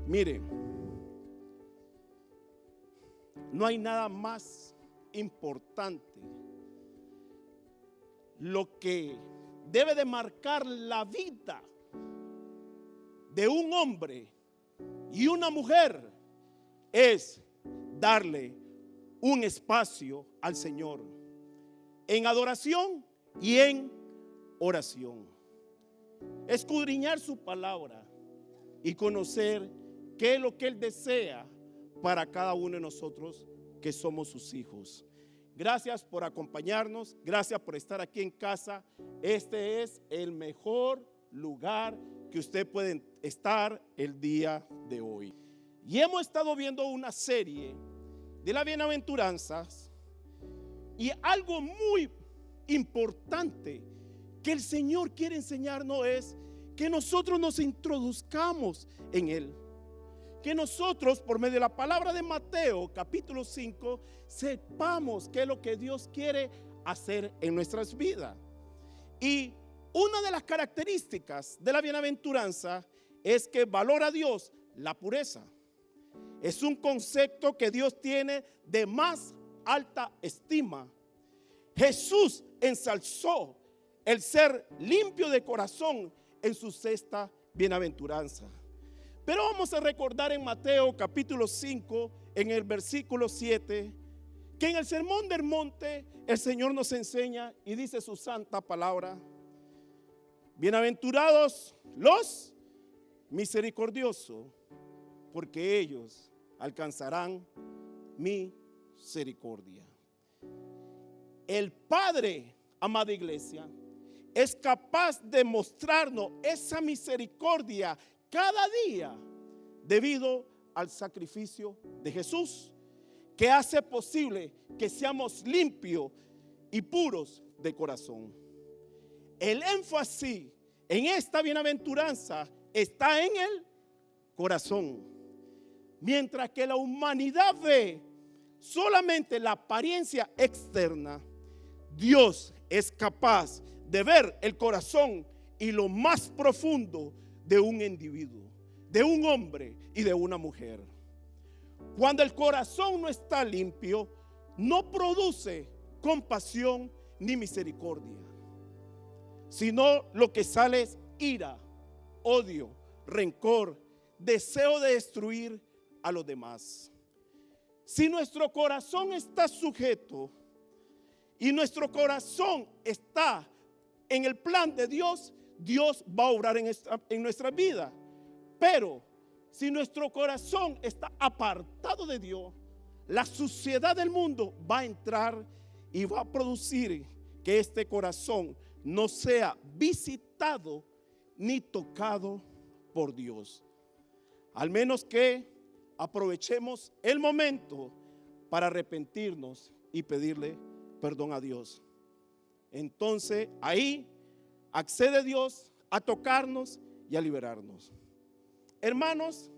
Mire, no hay nada más importante. Lo que debe de marcar la vida de un hombre y una mujer es darle un espacio al Señor en adoración y en oración. Escudriñar su palabra y conocer qué es lo que Él desea para cada uno de nosotros que somos sus hijos. Gracias por acompañarnos, gracias por estar aquí en casa. Este es el mejor lugar que usted puede estar el día de hoy. Y hemos estado viendo una serie de las bienaventuranzas, y algo muy importante que el Señor quiere enseñarnos es que nosotros nos introduzcamos en Él. Que nosotros, por medio de la palabra de Mateo capítulo 5, sepamos qué es lo que Dios quiere hacer en nuestras vidas. Y una de las características de la bienaventuranza es que valora a Dios la pureza. Es un concepto que Dios tiene de más alta estima. Jesús ensalzó el ser limpio de corazón en su sexta bienaventuranza. Pero vamos a recordar en Mateo capítulo 5, en el versículo 7, que en el sermón del monte el Señor nos enseña y dice su santa palabra: bienaventurados los misericordiosos, porque ellos alcanzarán misericordia. El Padre, amada iglesia, es capaz de mostrarnos esa misericordia cada día debido al sacrificio de Jesús, que hace posible que seamos limpios y puros de corazón. El énfasis en esta bienaventuranza está en el corazón. Mientras que la humanidad ve solamente la apariencia externa, Dios es capaz de ver el corazón y lo más profundo de un individuo, de un hombre y de una mujer. Cuando el corazón no está limpio, no produce compasión ni misericordia, sino lo que sale es ira, odio, rencor, deseo de destruir a los demás. Si nuestro corazón está sujeto y nuestro corazón está en el plan de Dios, Dios va a obrar en nuestra vida. Pero si nuestro corazón está apartado de Dios, la suciedad del mundo va a entrar y va a producir que este corazón no sea visitado ni tocado por Dios. Al menos que aprovechemos el momento para arrepentirnos y pedirle perdón a Dios. Entonces ahí accede Dios a tocarnos y a liberarnos. Hermanos,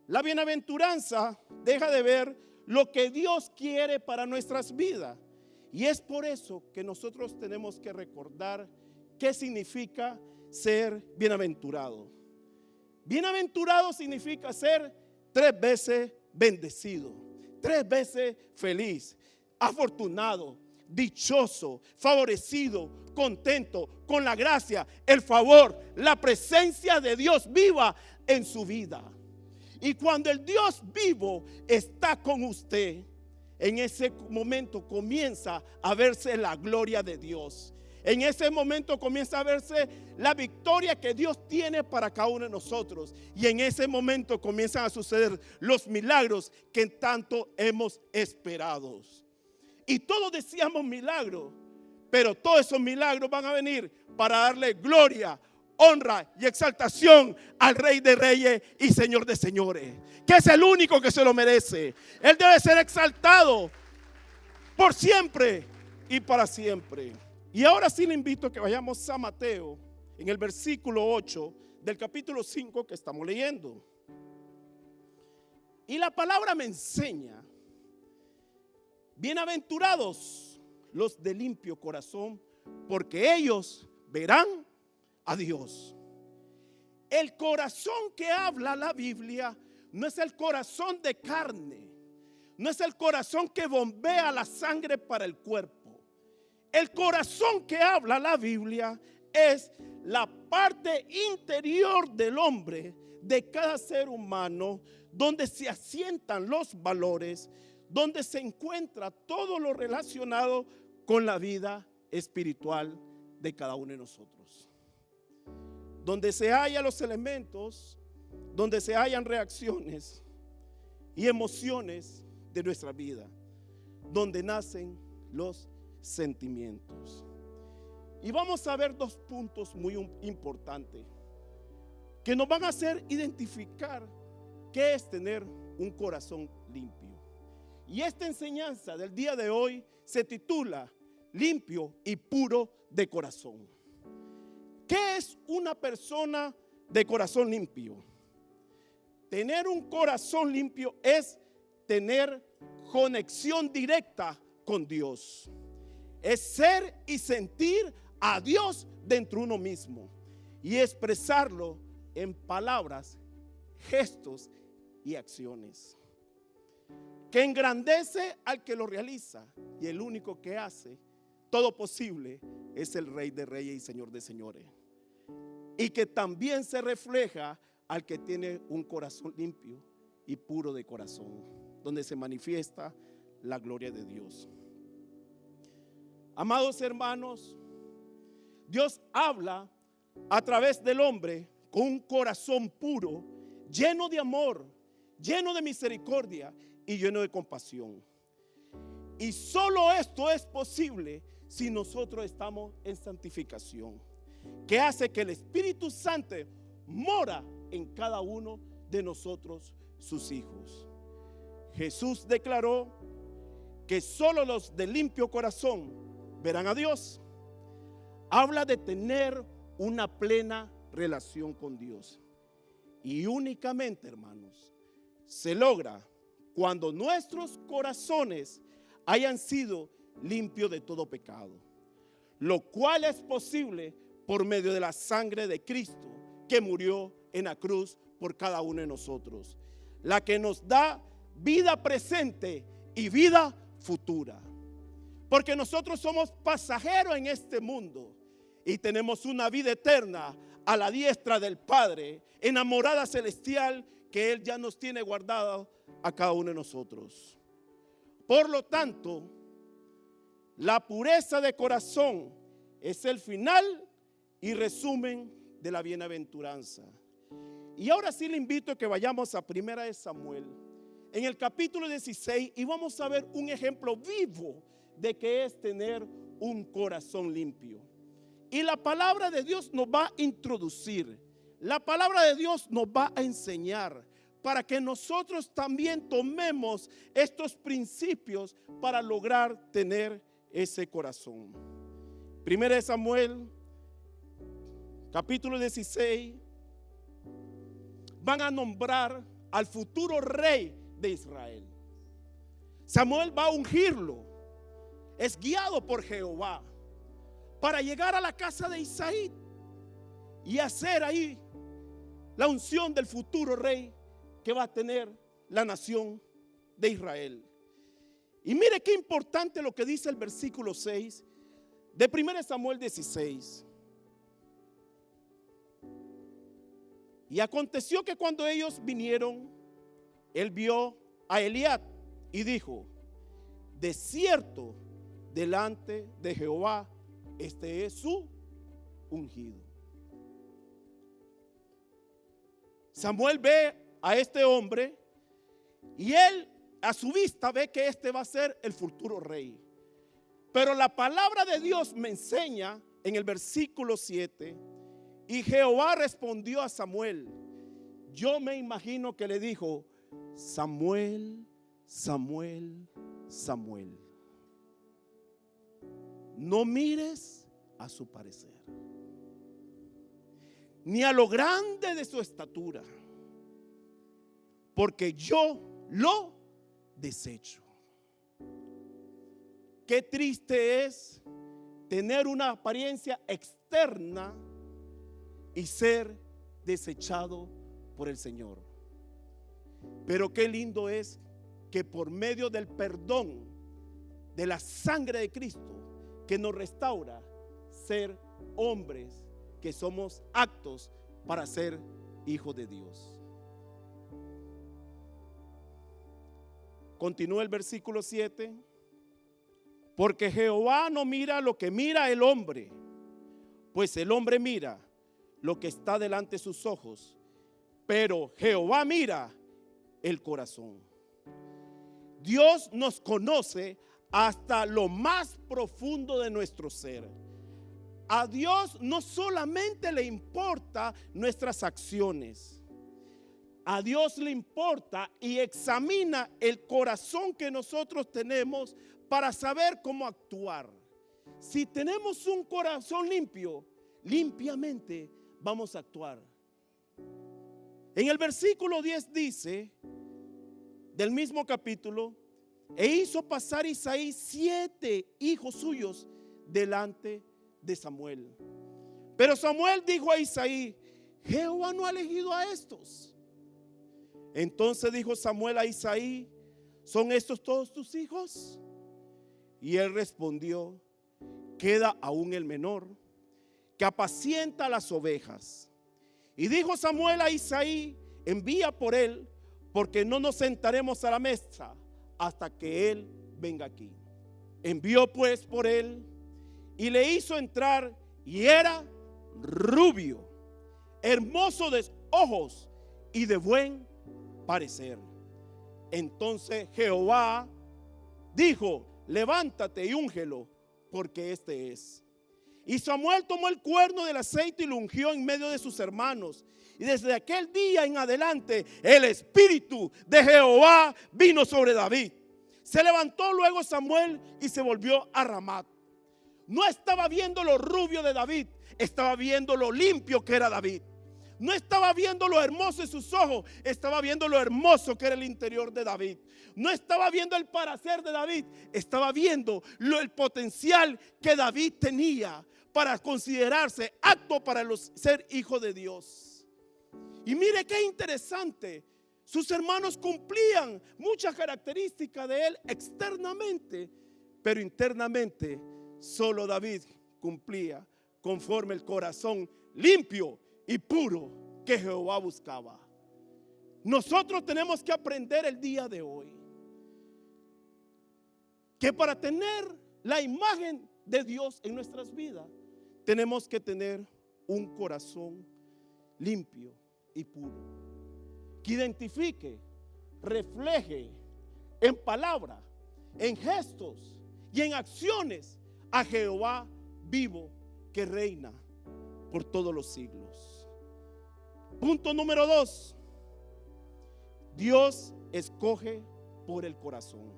la bienaventuranza deja de ver lo que Dios quiere para nuestras vidas. Y es por eso que nosotros tenemos que recordar qué significa ser bienaventurado. Bienaventurado significa ser 3 veces bendecido, 3 veces feliz, afortunado, dichoso, favorecido, contento, con la gracia, el favor, la presencia de Dios viva en su vida. Y cuando el Dios vivo está con usted, en ese momento comienza a verse la gloria de Dios. En ese momento comienza a verse la victoria que Dios tiene para cada uno de nosotros. Y en ese momento comienzan a suceder los milagros que tanto hemos esperado. Y todos decíamos milagros, pero todos esos milagros van a venir para darle gloria, honra y exaltación al Rey de Reyes y Señor de Señores, que es el único que se lo merece. Él debe ser exaltado por siempre y para siempre. Y ahora sí le invito a que vayamos a Mateo, en el versículo 8 del capítulo 5 que estamos leyendo. Y la palabra me enseña: bienaventurados los de limpio corazón, porque ellos verán a Dios. El corazón que habla la Biblia no es el corazón de carne, no es el corazón que bombea la sangre para el cuerpo. El corazón que habla la Biblia es la parte interior del hombre, de cada ser humano, donde se asientan los valores, donde se encuentra todo lo relacionado con la vida espiritual de cada uno de nosotros. Donde se hallan los elementos, donde se hallan reacciones y emociones de nuestra vida, donde nacen los sentimientos. Y vamos a ver dos puntos muy importantes que nos van a hacer identificar qué es tener un corazón limpio. Y esta enseñanza del día de hoy se titula Limpio y puro de corazón. ¿Qué es una persona de corazón limpio? Tener un corazón limpio es tener conexión directa con Dios. Es ser y sentir a Dios dentro de uno mismo y expresarlo en palabras, gestos y acciones. Que engrandece al que lo realiza, y el único que hace todo posible es el Rey de Reyes y Señor de Señores. Y que también se refleja al que tiene un corazón limpio y puro de corazón, donde se manifiesta la gloria de Dios. Amados hermanos, Dios habla a través del hombre con un corazón puro, lleno de amor, lleno de misericordia y lleno de compasión. Y solo esto es posible si nosotros estamos en santificación, que hace que el Espíritu Santo mora en cada uno de nosotros, sus hijos. Jesús declaró que solo los de limpio corazón verán a Dios. Habla de tener una plena relación con Dios. Y únicamente, hermanos, se logra cuando nuestros corazones hayan sido limpios de todo pecado, lo cual es posible por medio de la sangre de Cristo que murió en la cruz por cada uno de nosotros, la que nos da vida presente y vida futura. Porque nosotros somos pasajeros en este mundo y tenemos una vida eterna a la diestra del Padre, enamorada celestial, que Él ya nos tiene guardado a cada uno de nosotros. Por lo tanto, la pureza de corazón es el final y resumen de la bienaventuranza. Y ahora sí le invito a que vayamos a 1 de Samuel, en el capítulo 16, y vamos a ver un ejemplo vivo de qué es tener un corazón limpio. Y la palabra de Dios nos va a introducir, la palabra de Dios nos va a enseñar para que nosotros también tomemos estos principios para lograr tener ese corazón. 1 de Samuel, capítulo 16, van a nombrar al futuro rey de Israel. Samuel va a ungirlo, es guiado por Jehová para llegar a la casa de Isaí y hacer ahí la unción del futuro rey que va a tener la nación de Israel. Y mire qué importante lo que dice el versículo 6 de 1 Samuel 16. Y aconteció que cuando ellos vinieron, él vio a Eliab y dijo: de cierto, delante de Jehová, este es su ungido. Samuel ve a este hombre y él a su vista ve que este va a ser el futuro rey. Pero la palabra de Dios me enseña en el versículo 7: y Jehová respondió a Samuel. Yo me imagino que le dijo: Samuel, Samuel, Samuel. No mires a su parecer, ni a lo grande de su estatura, porque yo lo desecho. Qué triste es tener una apariencia externa y ser desechado por el Señor. Pero qué lindo es que por medio del perdón de la sangre de Cristo, que nos restaura, ser hombres que somos aptos para ser hijos de Dios. Continúa el versículo 7. Porque Jehová no mira lo que mira el hombre, pues el hombre mira lo que está delante de sus ojos, pero Jehová mira el corazón. Dios nos conoce hasta lo más profundo de nuestro ser. A Dios no solamente le importa nuestras acciones, a Dios le importa y examina el corazón que nosotros tenemos para saber cómo actuar. Si tenemos un corazón limpio, limpiamente vamos a actuar. En el versículo 10 dice, del mismo capítulo, e hizo pasar Isaí 7 hijos suyos delante de Samuel. Pero Samuel dijo a Isaí, Jehová no ha elegido a estos. Entonces dijo Samuel a Isaí, ¿son estos todos tus hijos? Y él respondió, queda aún el menor, que apacienta las ovejas. Y dijo Samuel a Isaí, envía por él, porque no nos sentaremos a la mesa hasta que él venga aquí. Envió pues por él y le hizo entrar, y era rubio, hermoso de ojos y de buen parecer. Entonces Jehová dijo, levántate y úngelo, porque este es. Y Samuel tomó el cuerno del aceite y lo ungió en medio de sus hermanos. Y desde aquel día en adelante el espíritu de Jehová vino sobre David. Se levantó luego Samuel y se volvió a Ramat. No estaba viendo lo rubio de David, estaba viendo lo limpio que era David. No estaba viendo lo hermoso de sus ojos, estaba viendo lo hermoso que era el interior de David. No estaba viendo el parecer de David, estaba viendo el potencial que David tenía para considerarse apto para ser hijo de Dios. Y mire qué interesante, sus hermanos cumplían muchas características de él externamente, pero internamente solo David cumplía conforme el corazón limpio y puro que Jehová buscaba. Nosotros tenemos que aprender el día de hoy que para tener la imagen de Dios en nuestras vidas tenemos que tener un corazón limpio y puro, que identifique, refleje en palabra, en gestos y en acciones a Jehová vivo que reina por todos los siglos. Punto número 2. Dios escoge por el corazón.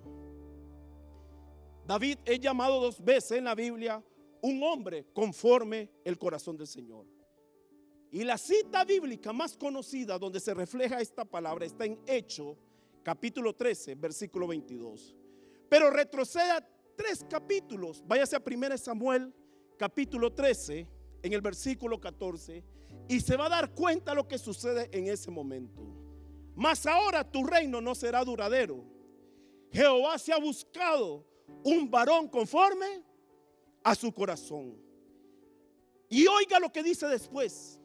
David es llamado 2 veces en la Biblia un hombre conforme el corazón del Señor. Y la cita bíblica más conocida donde se refleja esta palabra está en Hechos capítulo 13 versículo 22. Pero retroceda 3 capítulos, váyase a 1 Samuel capítulo 13 en el versículo 14 y se va a dar cuenta lo que sucede en ese momento. Mas ahora tu reino no será duradero. Jehová se ha buscado un varón conforme a su corazón. Y oiga lo que dice después,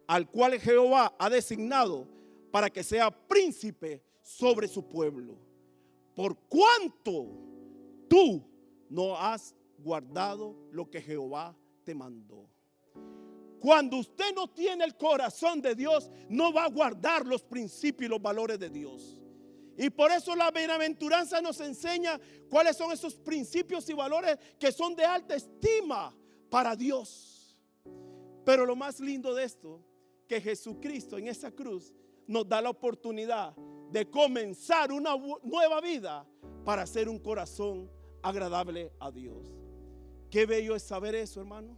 al cual Jehová ha designado para que sea príncipe sobre su pueblo. Por cuanto tú no has guardado lo que Jehová te mandó. Cuando usted no tiene el corazón de Dios, no va a guardar los principios y los valores de Dios. Y por eso la bienaventuranza nos enseña cuáles son esos principios y valores que son de alta estima para Dios. Pero lo más lindo de esto, que Jesucristo en esa cruz nos da la oportunidad de comenzar una nueva vida para hacer un corazón agradable a Dios. Qué bello es saber eso, hermano.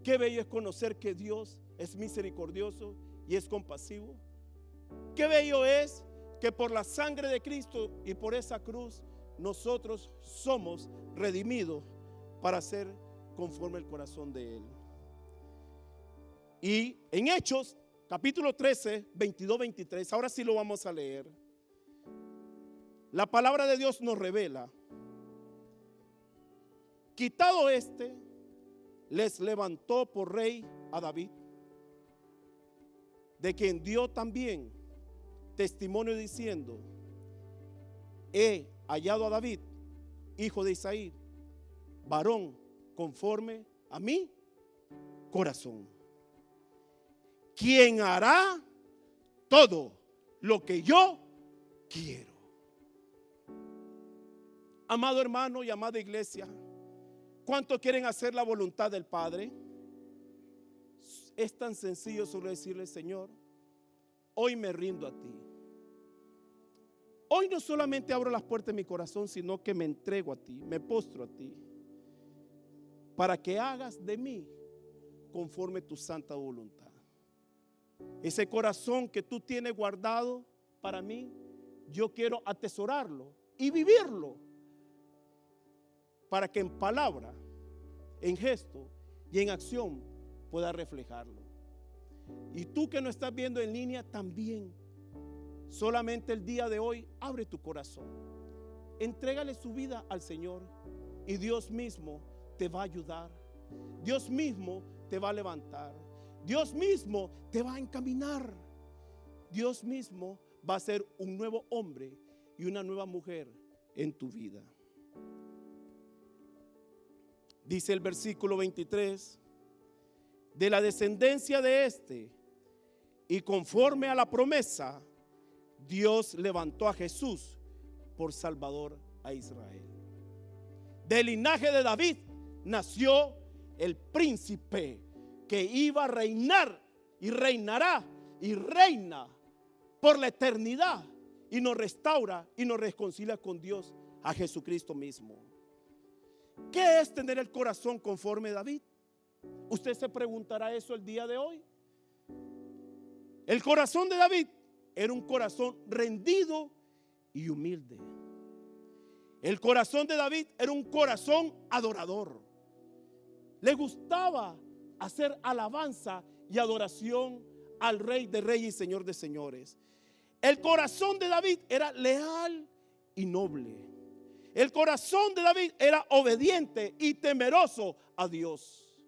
Qué bello es conocer que Dios es misericordioso y es compasivo. Qué bello es que por la sangre de Cristo y por esa cruz nosotros somos redimidos para ser conforme el corazón de Él. Y en Hechos capítulo 13, 22, 23. Ahora sí lo vamos a leer. La palabra de Dios nos revela: quitado este, les levantó por rey a David, de quien dio también testimonio diciendo: he hallado a David, hijo de Isaí, varón conforme a mi corazón, quien hará todo lo que yo quiero. Amado hermano y amada iglesia, ¿cuánto quieren hacer la voluntad del Padre? Es tan sencillo solo decirle: Señor, hoy me rindo a ti. Hoy no solamente abro las puertas de mi corazón, sino que me entrego a ti, me postro a ti, para que hagas de mí conforme tu santa voluntad. Ese corazón que tú tienes guardado para mí, yo quiero atesorarlo y vivirlo, para que en palabra, en gesto y en acción pueda reflejarlo. Y tú que no estás viendo en línea también, solamente el día de hoy abre tu corazón, entrégale su vida al Señor, y Dios mismo te va a ayudar. Dios mismo te va a levantar. Dios mismo te va a encaminar. Dios mismo va a ser un nuevo hombre y una nueva mujer en tu vida. Dice el versículo 23: de la descendencia de este, y conforme a la promesa, Dios levantó a Jesús por Salvador a Israel. Del linaje de David nació el príncipe que iba a reinar y reinará y reina por la eternidad, y nos restaura y nos reconcilia con Dios, a Jesucristo mismo. ¿Qué es tener el corazón conforme a David? Usted se preguntará eso el día de hoy. El corazón de David era un corazón rendido y humilde. El corazón de David era un corazón adorador. Le gustaba hacer alabanza y adoración al Rey de Reyes y Señor de Señores. El corazón de David era leal y noble. El corazón de David era obediente y temeroso a Dios.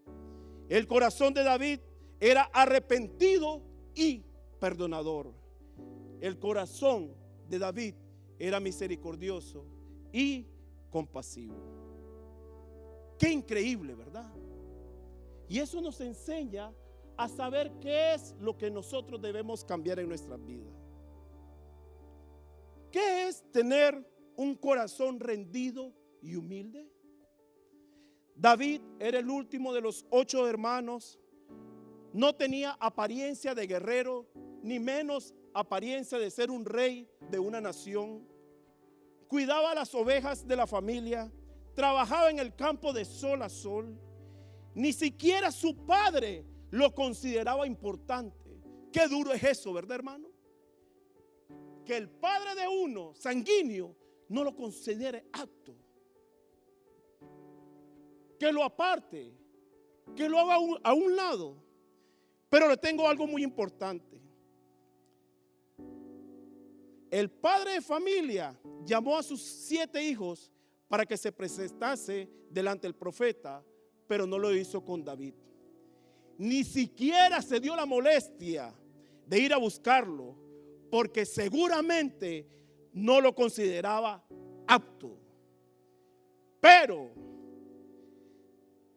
El corazón de David era arrepentido y perdonador. El corazón de David era misericordioso y compasivo. Qué increíble, ¿verdad? Y eso nos enseña a saber qué es lo que nosotros debemos cambiar en nuestras vidas. ¿Qué es tener un corazón rendido y humilde? David era el último de los 8 hermanos. No tenía apariencia de guerrero, ni menos apariencia de ser un rey de una nación. Cuidaba las ovejas de la familia, trabajaba en el campo de sol a sol. Ni siquiera su padre lo consideraba importante. Qué duro es eso, ¿verdad, hermano? Que el padre de uno, sanguíneo, no lo considere apto, que lo aparte, que lo haga a un lado. Pero le tengo algo muy importante. El padre de familia llamó a sus 7 hijos para que se presentase delante del profeta, pero no lo hizo con David. Ni siquiera se dio la molestia de ir a buscarlo, porque seguramente no lo consideraba apto. Pero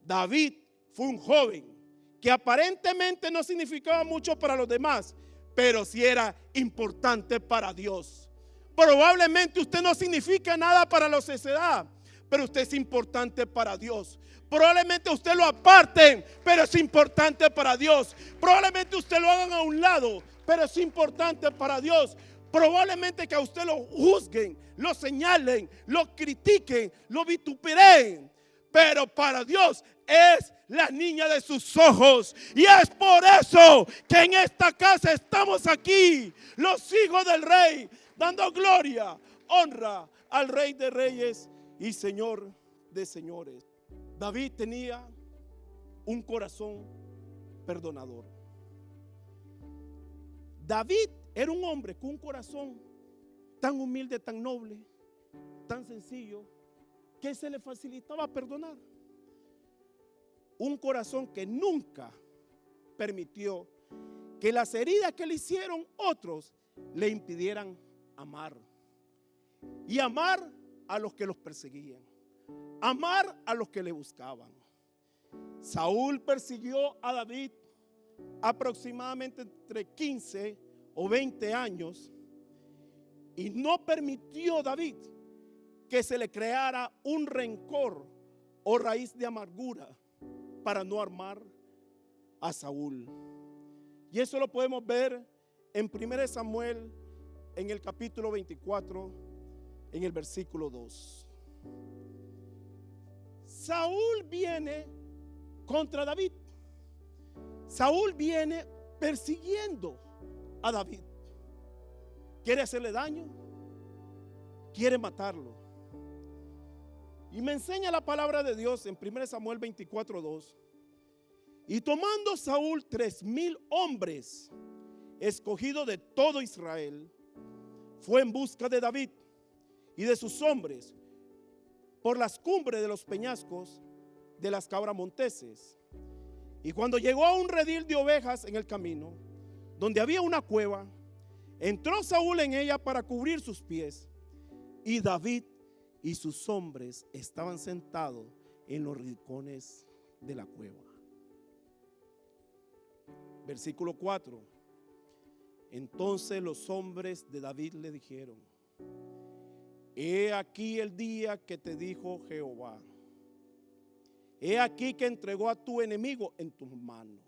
David fue un joven que aparentemente no significaba mucho para los demás, pero sí era importante para Dios. Probablemente usted no significa nada para la sociedad, pero usted es importante para Dios. Probablemente usted lo aparten, pero es importante para Dios. Probablemente usted lo hagan a un lado, pero es importante para Dios. Probablemente que a usted lo juzguen, lo señalen, lo critiquen, lo vituperen, pero para Dios es la niña de sus ojos. Y es por eso que en esta casa estamos aquí, los hijos del Rey, dando gloria, honra al Rey de Reyes y Señor de Señores. David tenía un corazón perdonador. David era un hombre con un corazón tan humilde, tan noble, tan sencillo, que se le facilitaba perdonar. Un corazón que nunca permitió que las heridas que le hicieron otros le impidieran amar. Y amar a los que los perseguían. Amar a los que le buscaban. Saúl persiguió a David aproximadamente entre 15 o 20 años y no permitió David que se le creara un rencor o raíz de amargura para no armar a Saúl. Y eso lo podemos ver en 1 Samuel, en el capítulo 24, en el versículo 2. Saúl viene contra David. Saúl viene persiguiendo a David. Quiere hacerle daño, quiere matarlo. Y me enseña la palabra de Dios en 1 Samuel 24:2. Y tomando Saúl 3,000 hombres escogidos de todo Israel, fue en busca de David y de sus hombres por las cumbres de los peñascos de las cabras monteses. Y cuando llegó a un redil de ovejas en el camino, donde había una cueva, entró Saúl en ella para cubrir sus pies. Y David y sus hombres estaban sentados en los rincones de la cueva. Versículo 4. Entonces los hombres de David le dijeron: he aquí el día que te dijo Jehová. He aquí que entregó a tu enemigo en tus manos,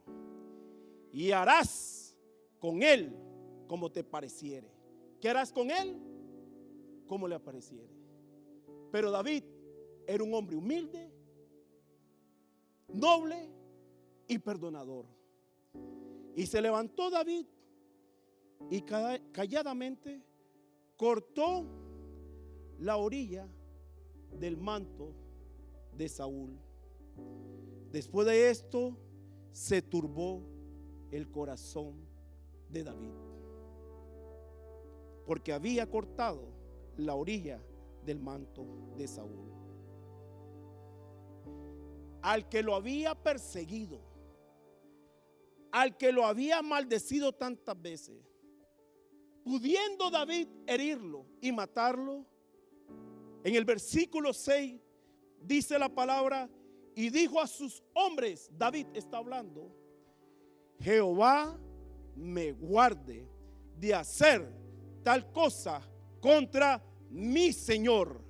y harás con él como te pareciere. ¿Qué harás con él? Como le pareciere. Pero David era un hombre humilde, noble y perdonador. Y se levantó David y calladamente cortó la orilla del manto de Saúl. Después de esto se turbó el corazón de David, porque había cortado la orilla del manto de Saúl. Al que lo había perseguido, al que lo había maldecido tantas veces, pudiendo David herirlo y matarlo, en el versículo 6 dice la palabra: y dijo a sus hombres, David está hablando, Jehová me guarde de hacer tal cosa contra mi Señor,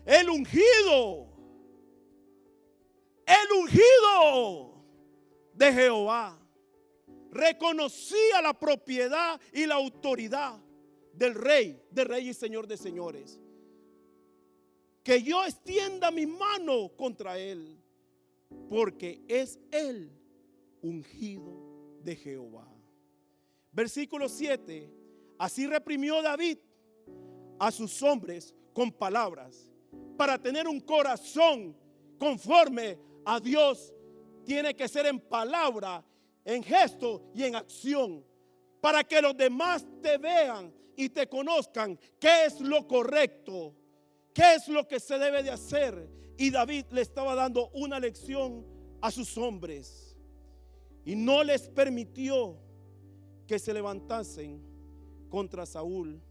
el ungido de Jehová. Reconocía la propiedad y la autoridad del rey y señor de señores. Que yo extienda mi mano contra él, porque es él ungido de Jehová. Versículo 7. Así reprimió David a sus hombres con palabras. Para tener un corazón conforme a Dios, tiene que ser en palabra, en gesto y en acción, para que los demás te vean y te conozcan qué es lo correcto, qué es lo que se debe de hacer. Y David le estaba dando una lección a sus hombres y no les permitió que se levantasen contra Saúl.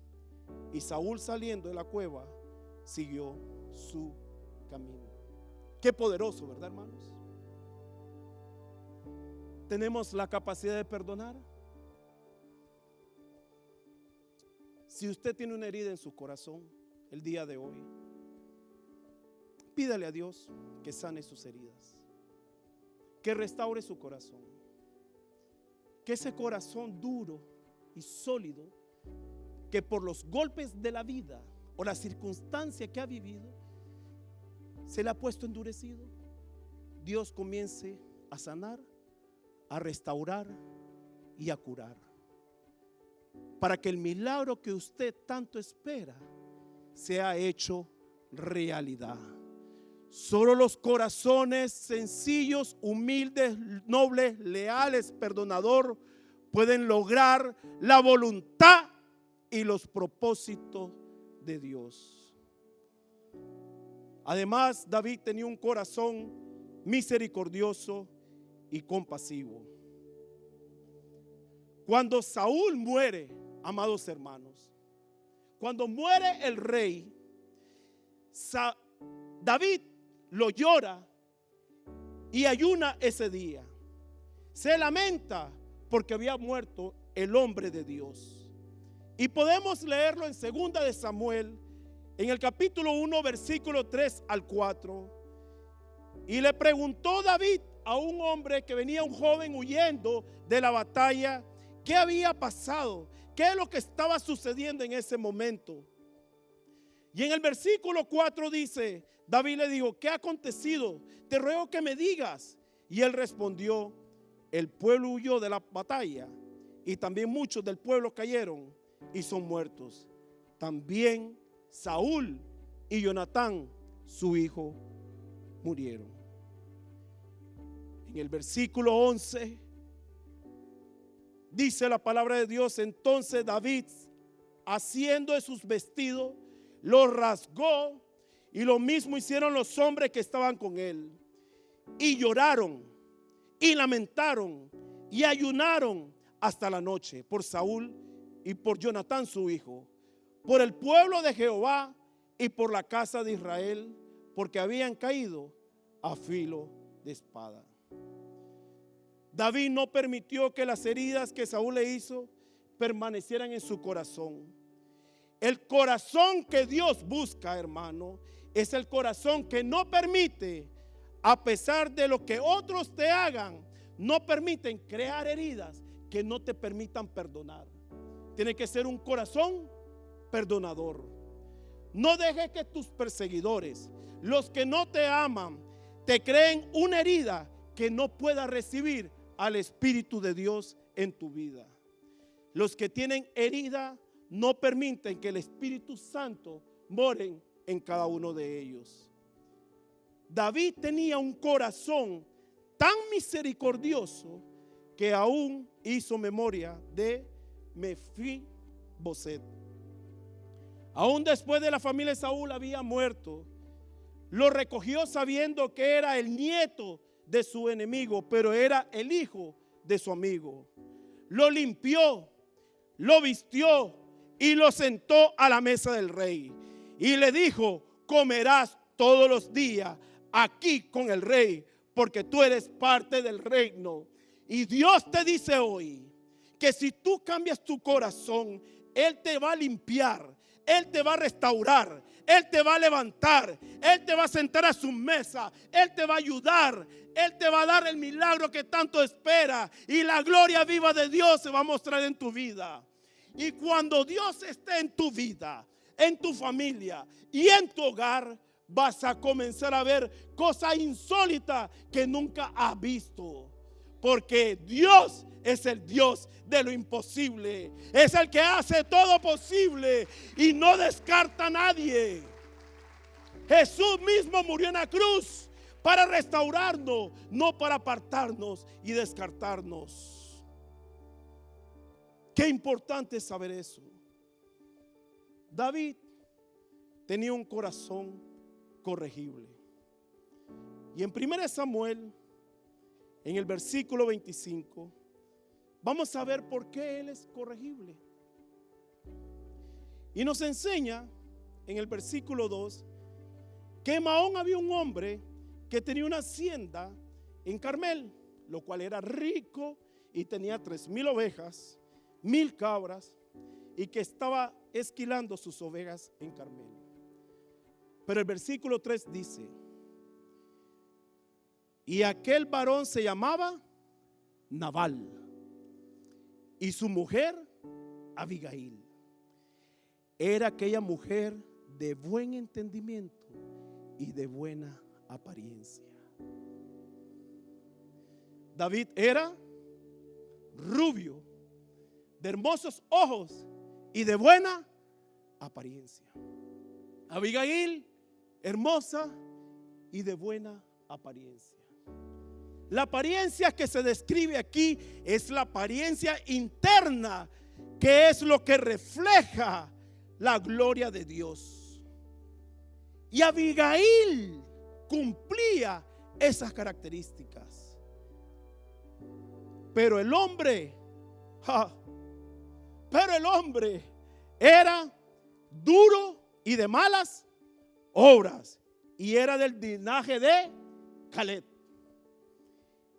Y Saúl, saliendo de la cueva, siguió su camino. Qué poderoso, ¿verdad, hermanos? ¿Tenemos la capacidad de perdonar? Si usted tiene una herida en su corazón el día de hoy, pídale a Dios que sane sus heridas, que restaure su corazón, que ese corazón duro y sólido, que por los golpes de la vida o la circunstancia que ha vivido se le ha puesto endurecido, Dios comience a sanar, a restaurar y a curar, para que el milagro que usted tanto espera sea hecho realidad. Solo los corazones sencillos, humildes, nobles, leales, perdonador, pueden lograr la voluntad y los propósitos de Dios. Además, David tenía un corazón misericordioso y compasivo. Cuando Saúl muere, amados hermanos, cuando muere el rey, David lo llora y ayuna ese día. Se lamenta porque había muerto el hombre de Dios. Y podemos leerlo en 2 de Samuel, en el capítulo 1, versículo 3 al 4. Y le preguntó David a un hombre que venía, un joven huyendo de la batalla, qué había pasado, qué es lo que estaba sucediendo en ese momento. Y en el versículo 4 dice, David le dijo, ¿qué ha acontecido? Te ruego que me digas. Y él respondió, el pueblo huyó de la batalla y también muchos del pueblo cayeron y son muertos. También Saúl y Jonatán, su hijo, murieron. En el versículo 11 dice la palabra de Dios, entonces David, haciendo de sus vestidos, los rasgó, y lo mismo hicieron los hombres que estaban con él. Y lloraron, y lamentaron, y ayunaron hasta la noche por Saúl y por Jonatán su hijo, por el pueblo de Jehová y por la casa de Israel, porque habían caído a filo de espada. David no permitió que las heridas que Saúl le hizo permanecieran en su corazón. El corazón que Dios busca, hermano, es el corazón que no permite, a pesar de lo que otros te hagan, no permiten crear heridas que no te permitan perdonar. Tiene que ser un corazón perdonador. No dejes que tus perseguidores, los que no te aman, te creen una herida que no pueda recibir al Espíritu de Dios en tu vida. Los que tienen herida no permiten que el Espíritu Santo more en cada uno de ellos. David tenía un corazón tan misericordioso que aún hizo memoria de Mefiboset. Aún después de la familia de Saúl había muerto, lo recogió sabiendo que era el nieto de su enemigo, pero era el hijo de su amigo. Lo limpió, lo vistió y lo sentó a la mesa del rey. Y le dijo, comerás todos los días aquí con el rey, porque tú eres parte del reino. Y Dios te dice hoy que si tú cambias tu corazón, Él te va a limpiar, Él te va a restaurar, Él te va a levantar, Él te va a sentar a su mesa, Él te va a ayudar, Él te va a dar el milagro que tanto espera, y la gloria viva de Dios se va a mostrar en tu vida. Y cuando Dios esté en tu vida, en tu familia y en tu hogar, vas a comenzar a ver cosas insólitas que nunca has visto. Porque Dios es el Dios de lo imposible. Es el que hace todo posible y no descarta a nadie. Jesús mismo murió en la cruz para restaurarnos, no para apartarnos y descartarnos. Qué importante es saber eso. David tenía un corazón corregible. Y en 1 Samuel, en el versículo 25, vamos a ver por qué él es corregible. Y nos enseña en el versículo 2 que en Maón había un hombre que tenía una hacienda en Carmel, lo cual era rico y tenía 3,000 ovejas, 1,000 cabras, y que estaba esquilando sus ovejas en Carmel. Pero el versículo 3 dice, y aquel varón se llamaba Nabal, y su mujer Abigail. Era aquella mujer de buen entendimiento y de buena apariencia. David era rubio, de hermosos ojos y de buena apariencia. Abigail, hermosa y de buena apariencia. La apariencia que se describe aquí es la apariencia interna, que es lo que refleja la gloria de Dios. Y Abigail cumplía esas características. Pero el hombre era duro y de malas obras, y era del linaje de Caleb.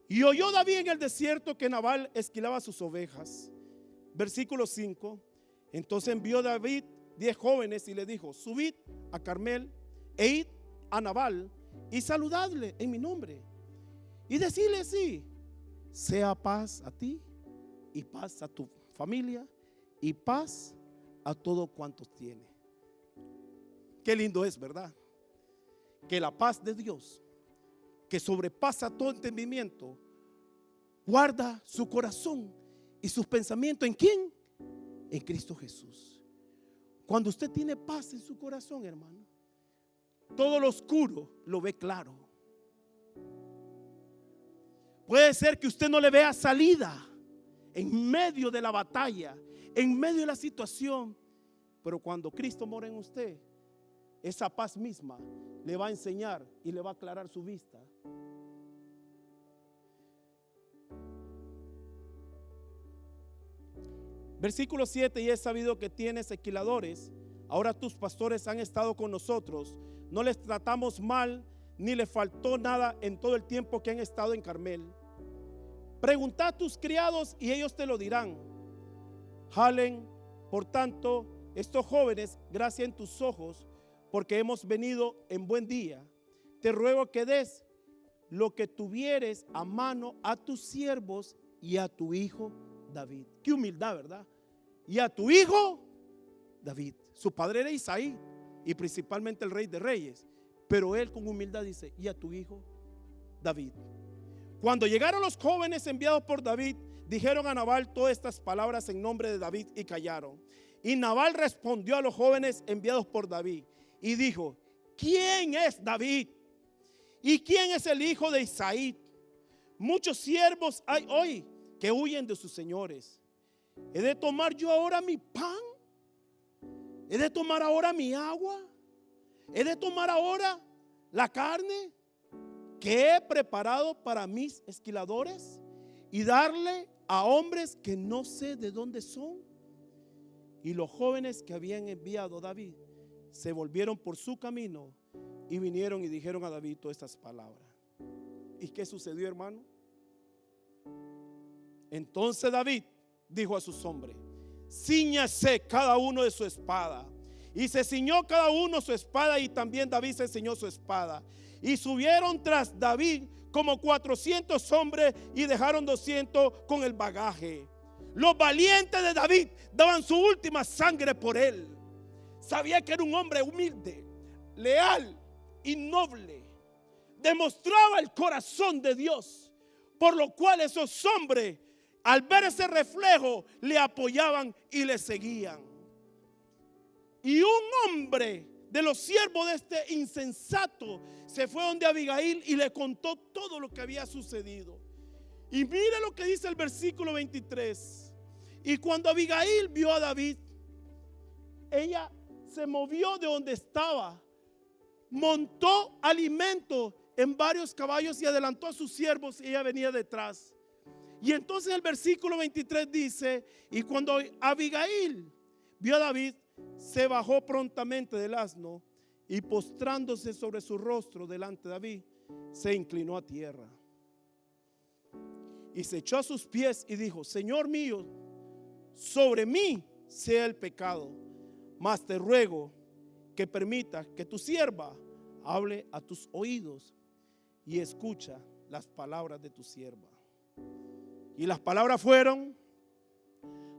Y oyó David en el desierto que Nabal esquilaba sus ovejas. Versículo 5. Entonces envió David 10 jóvenes y le dijo: subid a Carmel e id a Nabal y saludadle en mi nombre y decirle así: sea paz a ti y paz a tu familia y paz a todos cuantos tiene. Qué lindo es, ¿verdad? Que la paz de Dios, que sobrepasa todo entendimiento, guarda su corazón y sus pensamientos. ¿En quién? En Cristo Jesús. Cuando usted tiene paz en su corazón, hermano, todo lo oscuro lo ve claro. Puede ser que usted no le vea salida en medio de la batalla, en medio de la situación, pero cuando Cristo mora en usted, esa paz misma le va a enseñar y le va a aclarar su vista. Versículo 7: y he sabido que tienes esquiladores. Ahora tus pastores han estado con nosotros. No les tratamos mal, ni les faltó nada en todo el tiempo que han estado en Carmel. Preguntad a tus criados y ellos te lo dirán. Jalen, por tanto, estos jóvenes gracia en tus ojos, porque hemos venido en buen día. Te ruego que des lo que tuvieres a mano a tus siervos y a tu hijo David. Qué humildad, ¿verdad? Y a tu hijo David. Su padre era Isaí y principalmente el rey de reyes, pero él con humildad dice: y a tu hijo David. Cuando llegaron los jóvenes enviados por David, dijeron a Nabal todas estas palabras en nombre de David y callaron. Y Nabal respondió a los jóvenes enviados por David y dijo: ¿quién es David? ¿Y quién es el hijo de Isaí? Muchos siervos hay hoy que huyen de sus señores. ¿He de tomar yo ahora mi pan? ¿He de tomar ahora mi agua? ¿He de tomar ahora la carne que he preparado para mis esquiladores y darle a hombres que no sé de dónde son? Y los jóvenes que habían enviado a David se volvieron por su camino y vinieron y dijeron a David todas estas palabras. ¿Y qué sucedió, hermano? Entonces David dijo a sus hombres: cíñase cada uno de su espada. Y se ciñó cada uno su espada, y también David se ciñó su espada. Y subieron tras David como 400 hombres y dejaron 200 con el bagaje. Los valientes de David daban su última sangre por él. Sabía que era un hombre humilde, leal y noble. Demostraba el corazón de Dios, por lo cual esos hombres, al ver ese reflejo, le apoyaban y le seguían. Y un hombre de los siervos de este insensato se fue donde Abigail y le contó todo lo que había sucedido. Y mire lo que dice el versículo 23. Y cuando Abigail vio a David, ella se movió de donde estaba, montó alimento en varios caballos y adelantó a sus siervos, y ella venía detrás. Y entonces el versículo 23 dice: y cuando Abigail vio a David, se bajó prontamente del asno y postrándose sobre su rostro delante de David, se inclinó a tierra y se echó a sus pies y dijo: Señor mío, sobre mí sea el pecado, mas te ruego que permitas que tu sierva hable a tus oídos y escucha las palabras de tu sierva. Y las palabras fueron: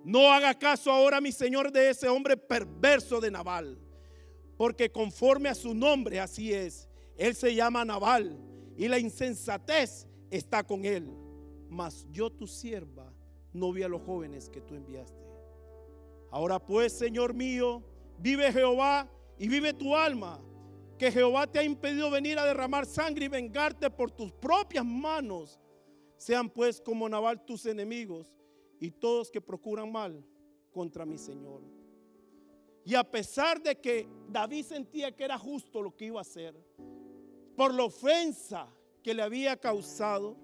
no haga caso ahora, mi señor, de ese hombre perverso de Nabal, porque conforme a su nombre así es. Él se llama Nabal y la insensatez está con él. Mas yo, tu sierva, no vi a los jóvenes que tú enviaste. Ahora pues, Señor mío, vive Jehová y vive tu alma, que Jehová te ha impedido venir a derramar sangre y vengarte por tus propias manos Sean pues como Nabal tus enemigos y todos que procuran mal contra mi Señor. Y a pesar de que David sentía que era justo lo que iba a hacer, por la ofensa que le había causado,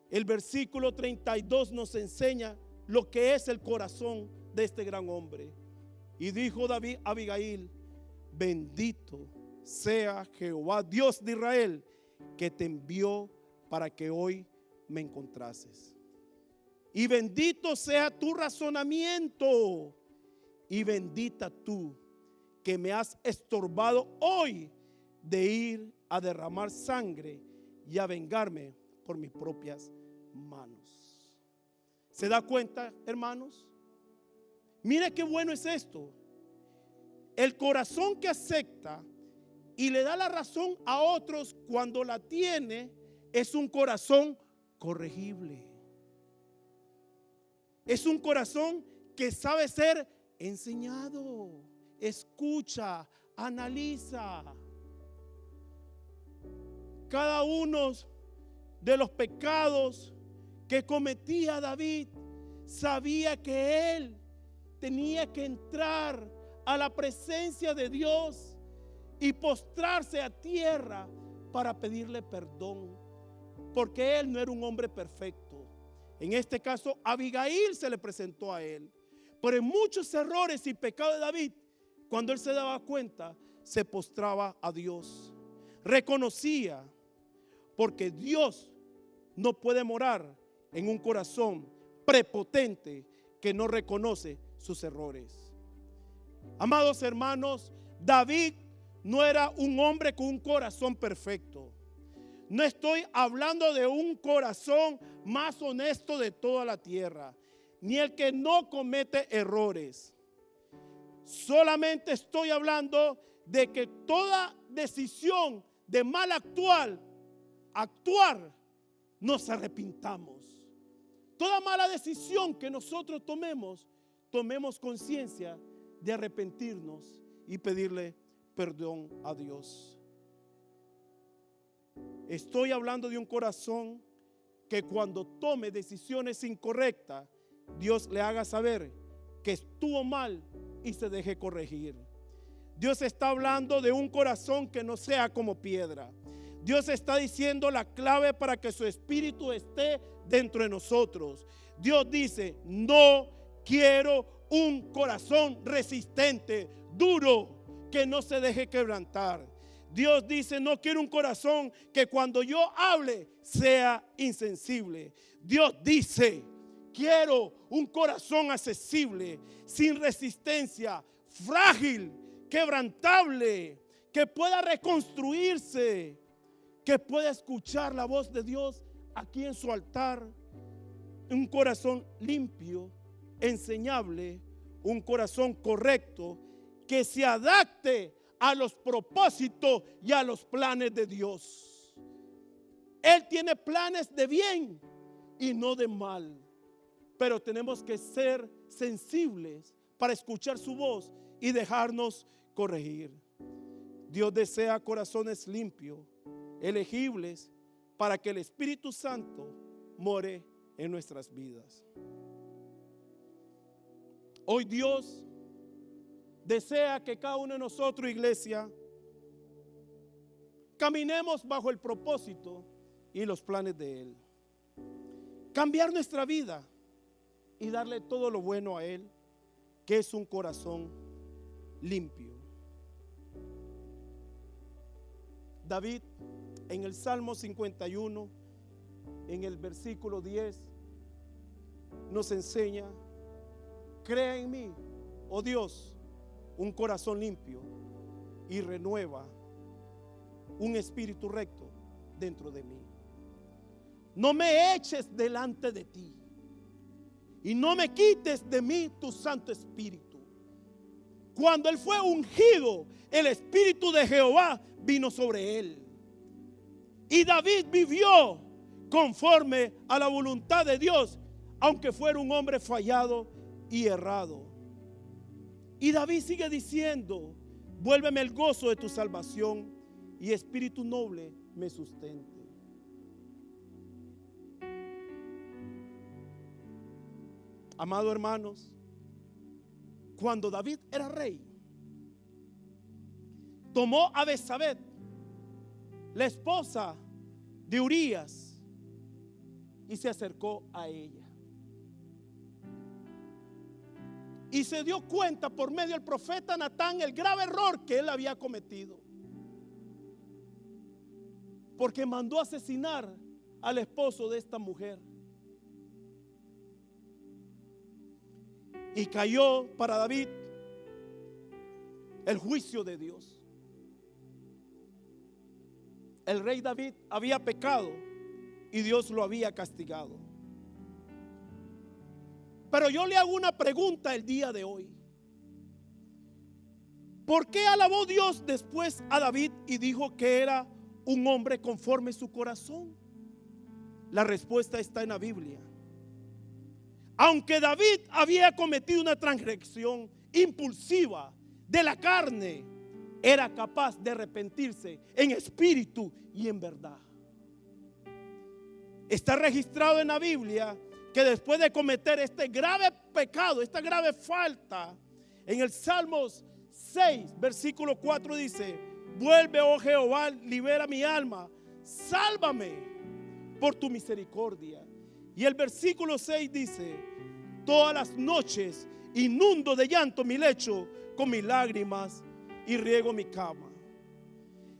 el versículo 32 nos enseña lo que es el corazón de este gran hombre. Y dijo David a Abigail: bendito sea Jehová, Dios de Israel, que te envió para que hoy me encontrases. Y bendito sea tu razonamiento, y bendita tú que me has estorbado hoy de ir a derramar sangre y a vengarme por mis propias manos. ¿Se da cuenta, hermanos? Mire qué bueno es esto. El corazón que acepta y le da la razón a otros cuando la tiene es un corazón corregible. Es un corazón que sabe ser enseñado, escucha, analiza. Cada uno de los pecados que cometía David, sabía que él tenía que entrar a la presencia de Dios y postrarse a tierra para pedirle perdón, porque él no era un hombre perfecto. En este caso, Abigail se le presentó a él. Pero en muchos errores y pecados de David, cuando él se daba cuenta, se postraba a Dios. Reconocía, porque Dios no puede morar en un corazón prepotente que no reconoce sus errores. Amados hermanos, David no era un hombre con un corazón perfecto. No estoy hablando de un corazón más honesto de toda la tierra, ni el que no comete errores. Solamente estoy hablando de que toda decisión de mal actuar, nos arrepintamos. Toda mala decisión que nosotros tomemos conciencia de arrepentirnos y pedirle perdón a Dios. Estoy hablando de un corazón que cuando tome decisiones incorrectas, Dios le haga saber que estuvo mal y se deje corregir. Dios está hablando de un corazón que no sea como piedra. Dios está diciendo la clave para que su espíritu esté dentro de nosotros. Dios dice: no quiero un corazón resistente, duro, que no se deje quebrantar. Dios dice: no quiero un corazón que cuando yo hable sea insensible. Dios dice: quiero un corazón accesible, sin resistencia, frágil, quebrantable, que pueda reconstruirse, que pueda escuchar la voz de Dios aquí en su altar. Un corazón limpio, enseñable, un corazón correcto, que se adapte a los propósitos y a los planes de Dios. Él tiene planes de bien y no de mal, pero tenemos que ser sensibles para escuchar su voz y dejarnos corregir. Dios desea corazones limpios, elegibles, para que el Espíritu Santo more en nuestras vidas. Hoy Dios desea que cada uno de nosotros, iglesia, caminemos bajo el propósito y los planes de Él. Cambiar nuestra vida y darle todo lo bueno a Él, que es un corazón limpio. David, en el Salmo 51, en el versículo 10, nos enseña: crea en mí, oh Dios, un corazón limpio y renueva un espíritu recto dentro de mí. No me eches delante de ti y no me quites de mí tu Santo Espíritu. Cuando él fue ungido, el Espíritu de Jehová vino sobre él. Y David vivió conforme a la voluntad de Dios, aunque fuera un hombre fallado y errado. Y David sigue diciendo: vuélveme el gozo de tu salvación y espíritu noble me sustente. Amados hermanos, cuando David era rey, tomó a Betsabé, la esposa de Urías, y se acercó a ella. Y se dio cuenta por medio del profeta Natán el grave error que él había cometido, porque mandó asesinar al esposo de esta mujer. Y cayó para David el juicio de Dios. El rey David había pecado y Dios lo había castigado. Pero yo le hago una pregunta el día de hoy. ¿Por qué alabó Dios después a David y dijo que era un hombre conforme a su corazón? La respuesta está en la Biblia. Aunque David había cometido una transgresión impulsiva de la carne, era capaz de arrepentirse en espíritu y en verdad. Está registrado en la Biblia que después de cometer este grave pecado, esta grave falta, en el Salmos 6, versículo 4 dice: vuelve, oh Jehová, libera mi alma, sálvame por tu misericordia. Y el versículo 6 dice: todas las noches inundo de llanto mi lecho con mis lágrimas y riego mi cama.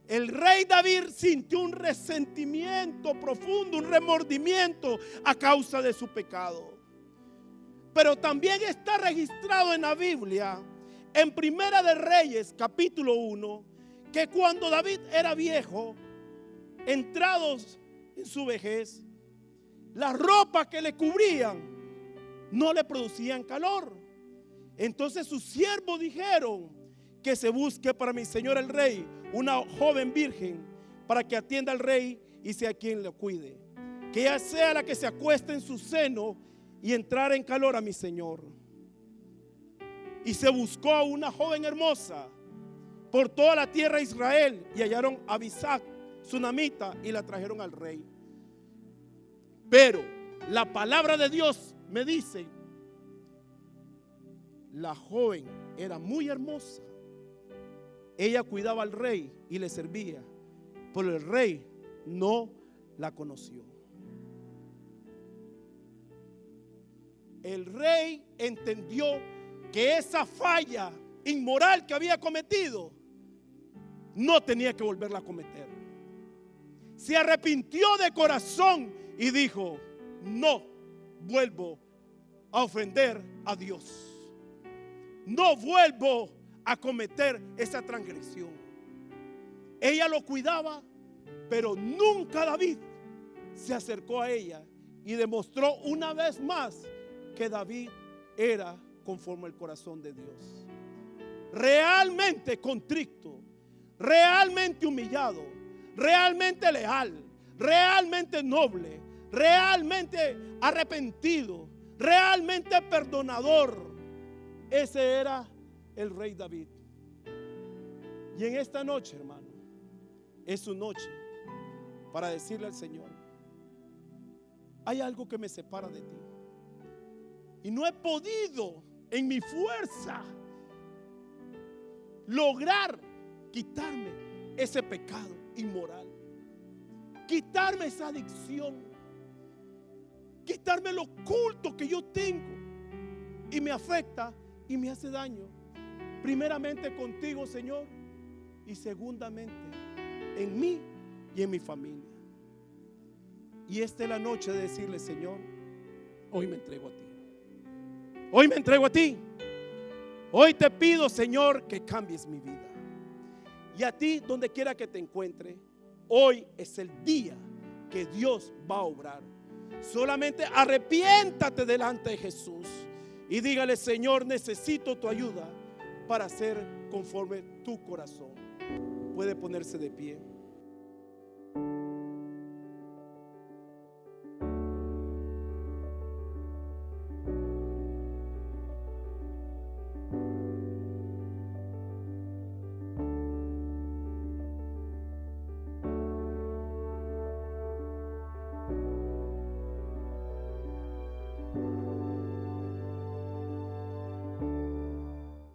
El rey David sintió un resentimiento profundo, un remordimiento a causa de su pecado. Pero también está registrado en la Biblia, en Primera de Reyes, capítulo 1, que cuando David era viejo, entrados en su vejez, las ropas que le cubrían no le producían calor. Entonces sus siervos dijeron que se busque para mi señor el rey una joven virgen para que atienda al rey y sea quien lo cuide, que ella sea la que se acueste en su seno y entrar en calor a mi señor. Y se buscó a una joven hermosa por toda la tierra de Israel y hallaron a Abisag, sunamita, y la trajeron al rey. Pero la palabra de Dios me dice: la joven era muy hermosa. Ella cuidaba al rey y le servía, pero el rey no la conoció. El rey entendió que esa falla inmoral que había cometido no tenía que volverla a cometer. Se arrepintió de corazón y dijo: no vuelvo a ofender a Dios. No vuelvo a cometer esa transgresión. Ella lo cuidaba, pero nunca David se acercó a ella y demostró una vez más que David era conforme al corazón de Dios. Realmente contrito, realmente humillado, realmente leal, realmente noble, realmente arrepentido, realmente perdonador. Ese era el rey David. Y en esta noche, hermano, es su noche para decirle al Señor: hay algo que me separa de ti y no he podido en mi fuerza lograr quitarme ese pecado inmoral, quitarme esa adicción, quitarme lo oculto que yo tengo y me afecta y me hace daño, primeramente contigo, Señor, y segundamente en mí y en mi familia. Y esta es la noche de decirle: Señor, hoy me entrego a ti. Hoy me entrego a ti. Hoy te pido, Señor, que cambies mi vida. Y a ti, donde quiera que te encuentre, hoy es el día que Dios va a obrar. Solamente arrepiéntate delante de Jesús y dígale: Señor, necesito tu ayuda para ser conforme tu corazón. Puede ponerse de pie.